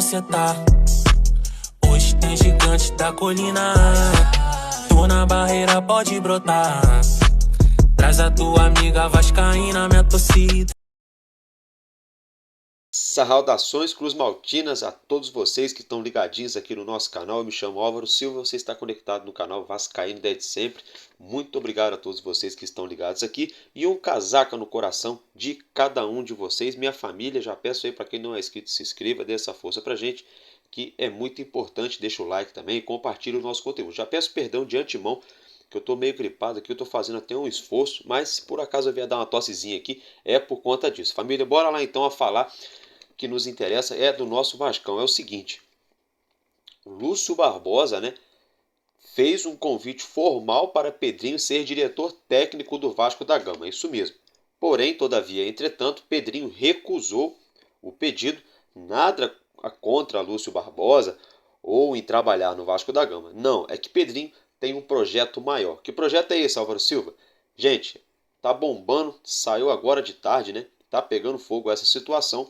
você tá. Hoje tem gigante da colina. Tô na barreira, pode brotar. Traz a tua amiga vascaína, minha torcida. Saudações Cruz Maltinas a todos vocês que estão ligadinhos aqui no nosso canal. Eu me chamo Álvaro Silva, você está conectado no canal Vascaíno desde sempre. Muito obrigado a todos vocês que estão ligados aqui. E um casaca no coração de cada um de vocês, minha família. Já peço aí para quem não é inscrito, se inscreva, dê essa força pra gente, que é muito importante. Deixa o like também e compartilhe o nosso conteúdo. Já peço perdão de antemão, que eu estou meio gripado aqui, eu estou fazendo até um esforço, mas se por acaso eu vier dar uma tossezinha aqui, é por conta disso. Família, bora lá então a falar. Que nos interessa é do nosso Vascão. É o seguinte: o Lúcio Barbosa, fez um convite formal para Pedrinho ser diretor técnico do Vasco da Gama. Isso mesmo. Porém, todavia, entretanto, Pedrinho recusou o pedido. Nada contra Lúcio Barbosa ou em trabalhar no Vasco da Gama. Não, é que Pedrinho tem um projeto maior. Que projeto é esse, Álvaro Silva? Gente, tá bombando, saiu agora de tarde, Tá pegando fogo essa situação,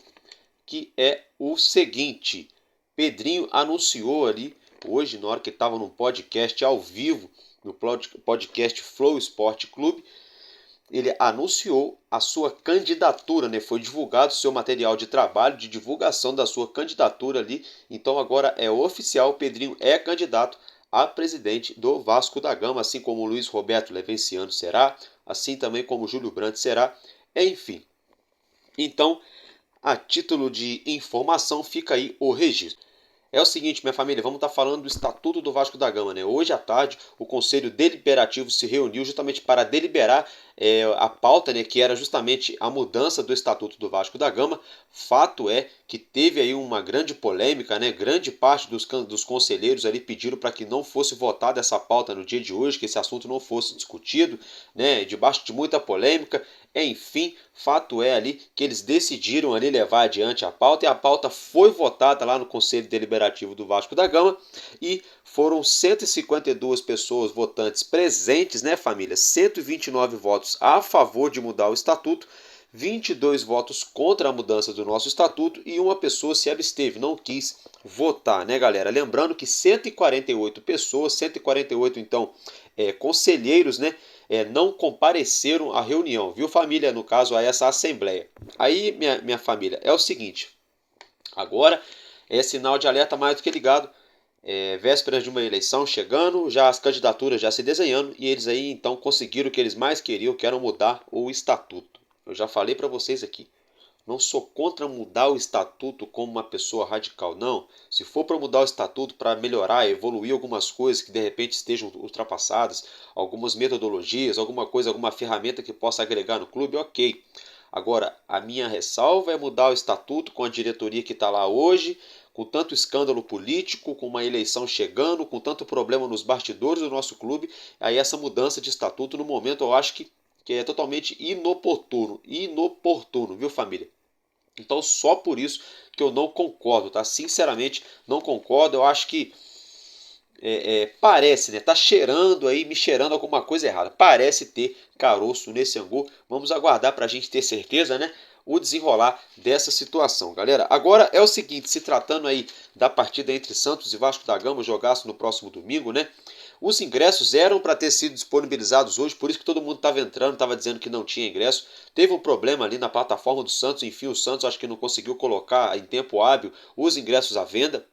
que é o seguinte: Pedrinho anunciou ali hoje, na hora que estava num podcast ao vivo, no podcast Flow Esporte Clube, ele anunciou a sua candidatura, Foi divulgado o seu material de trabalho, de divulgação da sua candidatura ali. Então agora é oficial, o Pedrinho é candidato a presidente do Vasco da Gama, assim como o Luiz Roberto Levenciano será, assim também como o Júlio Brandt será, enfim. Então, a título de informação, fica aí o registro. É o seguinte, minha família, vamos estar falando do Estatuto do Vasco da Gama, Hoje à tarde, o Conselho Deliberativo se reuniu justamente para deliberar a pauta, que era justamente a mudança do Estatuto do Vasco da Gama. Fato é que teve aí uma grande polêmica, Grande parte dos conselheiros ali pediram para que não fosse votada essa pauta no dia de hoje, que esse assunto não fosse discutido, Debaixo de muita polêmica. Enfim, fato é ali que eles decidiram ali levar adiante a pauta, e a pauta foi votada lá no Conselho Deliberativo do Vasco da Gama, e foram 152 pessoas votantes presentes, família? 129 votos a favor de mudar o estatuto, 22 votos contra a mudança do nosso estatuto, e uma pessoa se absteve, não quis votar, galera? Lembrando que 148 pessoas, 148 então conselheiros, não compareceram à reunião, viu, família? No caso, a essa assembleia. Aí, minha família, é o seguinte: agora é sinal de alerta mais do que ligado. Vésperas de uma eleição chegando, já as candidaturas já se desenhando, e eles aí então conseguiram o que eles mais queriam, que era mudar o estatuto. Eu já falei para vocês aqui. Não sou contra mudar o estatuto como uma pessoa radical, não. Se for para mudar o estatuto para melhorar, evoluir algumas coisas que de repente estejam ultrapassadas, algumas metodologias, alguma coisa, alguma ferramenta que possa agregar no clube, ok. Agora, a minha ressalva é mudar o estatuto com a diretoria que está lá hoje, com tanto escândalo político, com uma eleição chegando, com tanto problema nos bastidores do nosso clube. Aí essa mudança de estatuto no momento eu acho que é totalmente inoportuno, viu, família? Então só por isso que eu não concordo, tá? Sinceramente não concordo. Eu acho que parece, tá cheirando aí, me cheirando alguma coisa errada. Parece ter caroço nesse angu. Vamos aguardar para a gente ter certeza, o desenrolar dessa situação, galera. Agora é o seguinte: se tratando aí da partida entre Santos e Vasco da Gama, jogaço no próximo domingo, Os ingressos eram para ter sido disponibilizados hoje, por isso que todo mundo estava entrando, estava dizendo que não tinha ingresso. Teve um problema ali na plataforma do Santos, enfim, o Santos acho que não conseguiu colocar em tempo hábil os ingressos à venda.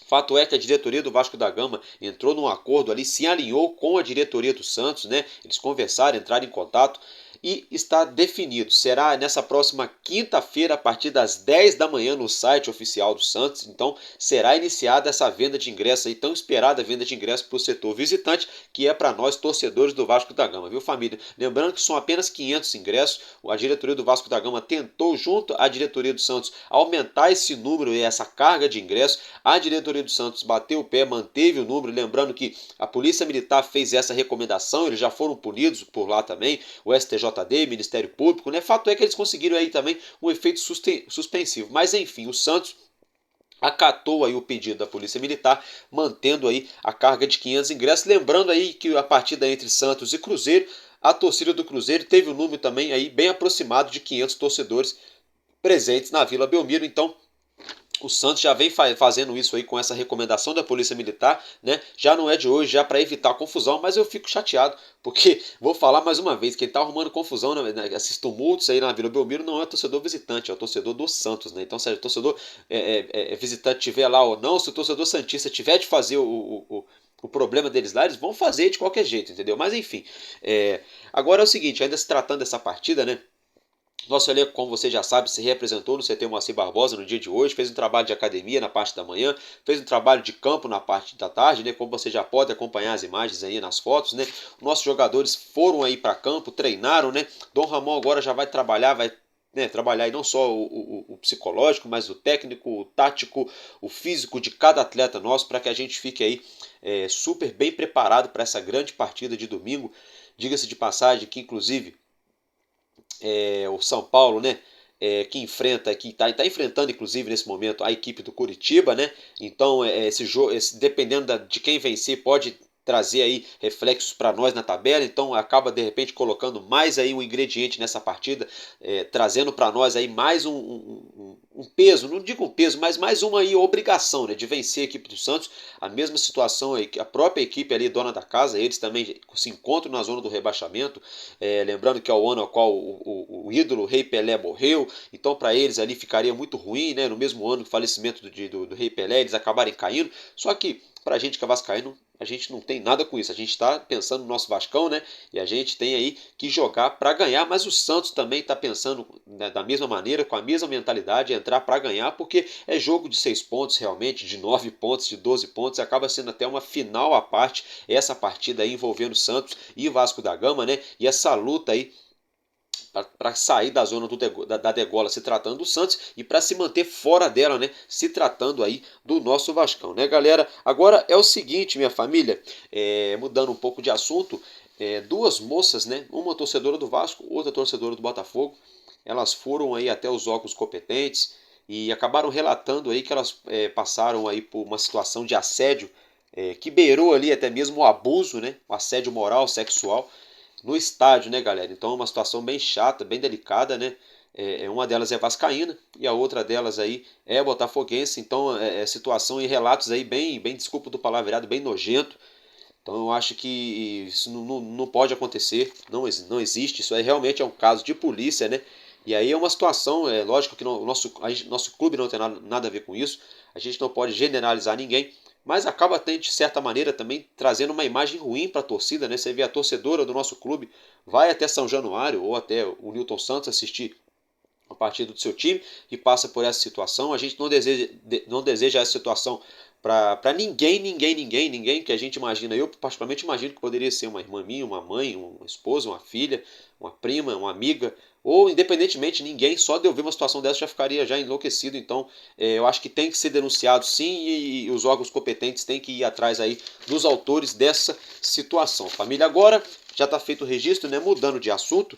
Fato é que a diretoria do Vasco da Gama entrou num acordo ali, se alinhou com a diretoria do Santos, Eles conversaram, entraram em contato, e está definido. Será nessa próxima quinta-feira, a partir das 10 da manhã, no site oficial do Santos. Então, será iniciada essa venda de ingressos aí, tão esperada venda de ingressos para o setor visitante, que é para nós, torcedores do Vasco da Gama, viu, família? Lembrando que são apenas 500 ingressos. A diretoria do Vasco da Gama tentou, junto à diretoria do Santos, aumentar esse número e essa carga de ingressos. A diretoria do Santos bateu o pé, manteve o número. Lembrando que a Polícia Militar fez essa recomendação, eles já foram punidos por lá também, o STJD, Ministério Público, Fato é que eles conseguiram aí também um efeito suspensivo. Mas enfim, o Santos acatou aí o pedido da Polícia Militar, mantendo aí a carga de 500 ingressos. Lembrando aí que a partida entre Santos e Cruzeiro, a torcida do Cruzeiro teve um número também aí bem aproximado de 500 torcedores presentes na Vila Belmiro. Então, O Santos já vem fazendo isso aí com essa recomendação da Polícia Militar, né? Já não é de hoje, já para evitar confusão, mas eu fico chateado, porque vou falar mais uma vez, quem tá arrumando confusão, né, esses tumultos aí na Vila Belmiro não é o torcedor visitante, é o torcedor do Santos, né? Então, se o torcedor visitante tiver lá ou não, se o torcedor santista tiver de fazer o problema deles lá, eles vão fazer de qualquer jeito, entendeu? Mas enfim, agora é o seguinte, ainda se tratando dessa partida, né? Nosso elenco, como você já sabe, se representou no CT Moacir Barbosa no dia de hoje, fez um trabalho de academia na parte da manhã, fez um trabalho de campo na parte da tarde, né? Como você já pode acompanhar as imagens aí nas fotos, né? Nossos jogadores foram aí para campo, treinaram, né? Dom Ramon agora já vai trabalhar, trabalhar aí não só o psicológico, mas o técnico, o tático, o físico de cada atleta nosso, para que a gente fique aí super bem preparado para essa grande partida de domingo. Diga-se de passagem que, inclusive, o São Paulo, né? Que está enfrentando, inclusive, nesse momento, a equipe do Curitiba, né? Então, esse jogo, dependendo de quem vencer, pode trazer aí reflexos para nós na tabela, então acaba de repente colocando mais aí um ingrediente nessa partida, trazendo para nós aí mais um peso, não digo um peso, mas mais uma aí obrigação, né, de vencer a equipe do Santos. A mesma situação aí, a própria equipe ali, dona da casa, eles também se encontram na zona do rebaixamento, lembrando que é o ano ao qual o ídolo, o Rei Pelé, morreu, então para eles ali ficaria muito ruim, né, no mesmo ano do falecimento do Rei Pelé, eles acabarem caindo, só que para a gente que é vascaíno, a gente não tem nada com isso. A gente está pensando no nosso Vascão, né? E a gente tem aí que jogar para ganhar. Mas o Santos também está pensando, né, da mesma maneira, com a mesma mentalidade, entrar para ganhar, porque é jogo de 6 pontos realmente, de 9 pontos, de 12 pontos. Acaba sendo até uma final à parte essa partida aí envolvendo Santos e Vasco da Gama, né? E essa luta aí para sair da zona da degola se tratando do Santos e para se manter fora dela, né, se tratando aí do nosso Vascão, né, galera? Agora é o seguinte, minha família, mudando um pouco de assunto, duas moças, né, uma torcedora do Vasco, outra torcedora do Botafogo, elas foram aí até os órgãos competentes e acabaram relatando aí que elas passaram aí por uma situação de assédio que beirou ali até mesmo o abuso, né, o assédio moral, sexual, no estádio, né, galera? Então é uma situação bem chata, bem delicada, né? Uma delas é vascaína e a outra delas aí é botafoguense. Então é situação e relatos aí bem, desculpa do palavreado, bem nojento. Então eu acho que isso não pode acontecer, não existe. Isso aí realmente é um caso de polícia, né? E aí é uma situação, lógico que o nosso clube não tem nada a ver com isso. A gente não pode generalizar ninguém, mas acaba tendo, de certa maneira, também trazendo uma imagem ruim para a torcida, né? Você vê a torcedora do nosso clube, vai até São Januário ou até o Newton Santos assistir a partida do seu time e passa por essa situação. A gente não deseja essa situação para ninguém que a gente imagina. Eu particularmente imagino que poderia ser uma irmã minha, uma mãe, uma esposa, uma filha, uma prima, uma amiga, ou independentemente ninguém, só de eu ver uma situação dessa já ficaria já enlouquecido. Então eu acho que tem que ser denunciado sim, e os órgãos competentes têm que ir atrás aí dos autores dessa situação. Família, agora já está feito o registro, né? Mudando de assunto,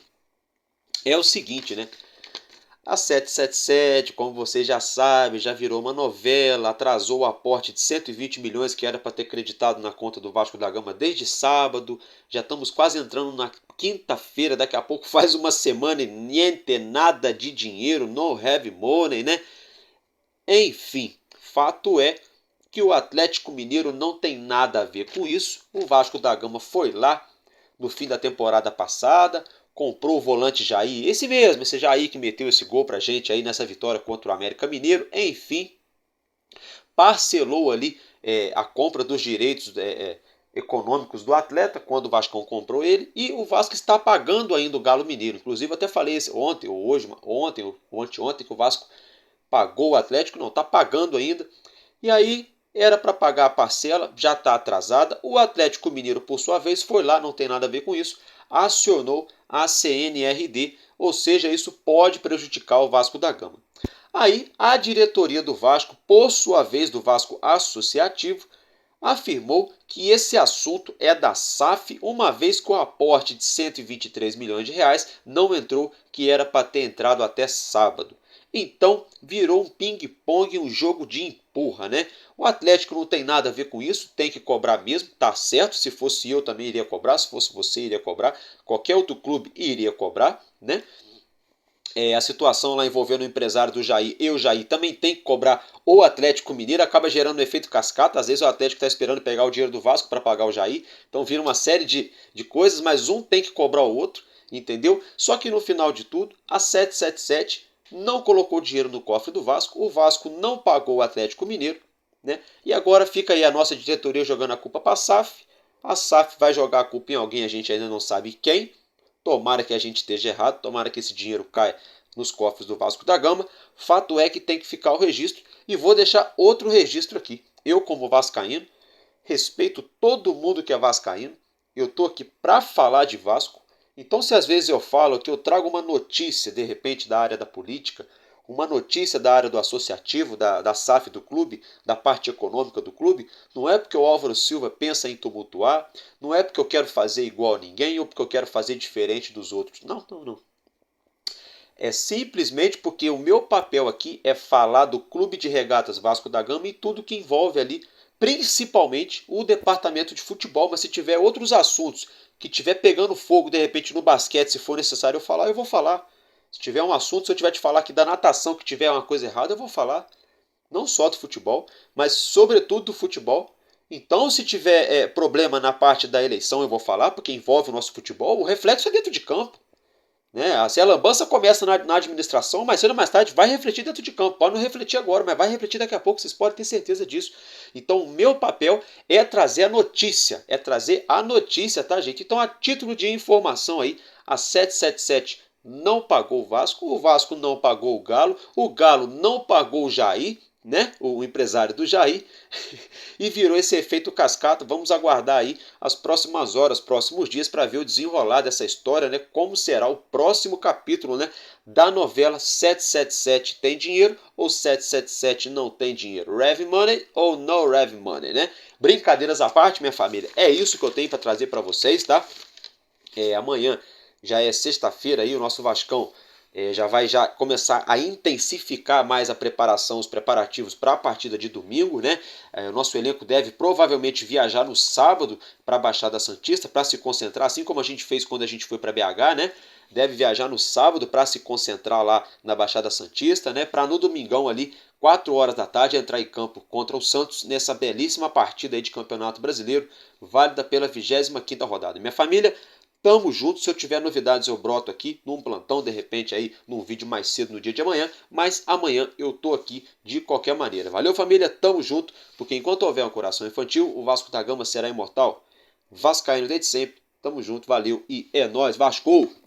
é o seguinte, né? A 777, como você já sabe, já virou uma novela, atrasou o aporte de 120 milhões que era para ter creditado na conta do Vasco da Gama desde sábado. Já estamos quase entrando na quinta-feira, daqui a pouco faz uma semana e niente, nada de dinheiro, no have money, né? Enfim, fato é que o Atlético Mineiro não tem nada a ver com isso. O Vasco da Gama foi lá no fim da temporada passada, comprou o volante Jair, esse Jair que meteu esse gol pra gente aí nessa vitória contra o América Mineiro, enfim, parcelou ali a compra dos direitos econômicos do atleta quando o Vascão comprou ele, e o Vasco está pagando ainda o Galo Mineiro. Inclusive até falei ontem ou anteontem que o Vasco pagou o Atlético, não, está pagando ainda. E aí era para pagar a parcela, já está atrasada. O Atlético Mineiro, por sua vez, foi lá, não tem nada a ver com isso, acionou a CNRD, ou seja, isso pode prejudicar o Vasco da Gama. Aí a diretoria do Vasco, por sua vez do Vasco Associativo, afirmou que esse assunto é da SAF, uma vez que o aporte de 123 milhões de reais não entrou, que era para ter entrado até sábado. Então virou um ping-pong, um jogo de empurra, né? O Atlético não tem nada a ver com isso, tem que cobrar mesmo, tá certo. Se fosse eu também iria cobrar, se fosse você iria cobrar, qualquer outro clube iria cobrar, né? a situação lá envolvendo o empresário do Jair e o Jair também tem que cobrar o Atlético Mineiro, acaba gerando um efeito cascata. Às vezes o Atlético está esperando pegar o dinheiro do Vasco para pagar o Jair, então vira uma série de coisas, mas um tem que cobrar o outro, entendeu? Só que no final de tudo, a 777 não colocou dinheiro no cofre do Vasco, o Vasco não pagou o Atlético Mineiro, né? E agora fica aí a nossa diretoria jogando a culpa para a SAF vai jogar a culpa em alguém, a gente ainda não sabe quem. Tomara que a gente esteja errado, tomara que esse dinheiro caia nos cofres do Vasco da Gama. Fato é que tem que ficar o registro e vou deixar outro registro aqui. Eu, como vascaíno, respeito todo mundo que é vascaíno. Eu tô aqui para falar de Vasco. Então, se às vezes eu falo que eu trago uma notícia, de repente, da área da política, uma notícia da área do associativo, da SAF do clube, da parte econômica do clube, não é porque o Álvaro Silva pensa em tumultuar, não é porque eu quero fazer igual a ninguém ou porque eu quero fazer diferente dos outros. Não, não, não. É simplesmente porque o meu papel aqui é falar do Clube de Regatas Vasco da Gama e tudo que envolve ali, principalmente o departamento de futebol. Mas se tiver outros assuntos que tiver pegando fogo de repente no basquete, se for necessário eu falar, eu vou falar. Se tiver um assunto, se eu tiver te falar aqui da natação, que tiver uma coisa errada, eu vou falar. Não só do futebol, mas sobretudo do futebol. Então, se tiver problema na parte da eleição, eu vou falar, porque envolve o nosso futebol. O reflexo é dentro de campo. Né? Se a lambança começa na administração, mais cedo ou mais tarde vai refletir dentro de campo. Pode não refletir agora, mas vai refletir daqui a pouco, vocês podem ter certeza disso. Então, o meu papel é trazer a notícia. É trazer a notícia, tá, gente? Então, a título de informação aí, a 777 não pagou o Vasco não pagou o Galo não pagou o Jair, né? O empresário do Jair, e virou esse efeito cascata. Vamos aguardar aí as próximas horas, próximos dias para ver o desenrolar dessa história, né? Como será o próximo capítulo, né? Da novela 777 tem dinheiro ou 777 não tem dinheiro? Rev money ou no rev money, né? Brincadeiras à parte, minha família, é isso que eu tenho para trazer para vocês, tá? Amanhã já é sexta-feira aí, o nosso Vascão já vai começar a intensificar mais a preparação, os preparativos para a partida de domingo, né? O nosso elenco deve provavelmente viajar no sábado para a Baixada Santista para se concentrar, assim como a gente fez quando a gente foi para BH, né? Deve viajar no sábado para se concentrar lá na Baixada Santista, né? Para no domingão ali, 4 horas da tarde, entrar em campo contra o Santos nessa belíssima partida aí de Campeonato Brasileiro, válida pela 25ª rodada. Minha família, tamo junto. Se eu tiver novidades eu broto aqui num plantão, de repente aí num vídeo mais cedo no dia de amanhã, mas amanhã eu tô aqui de qualquer maneira. Valeu, família, tamo junto, porque enquanto houver um coração infantil, o Vasco da Gama será imortal. Vascaíno desde sempre, tamo junto, valeu e é nóis, Vasco!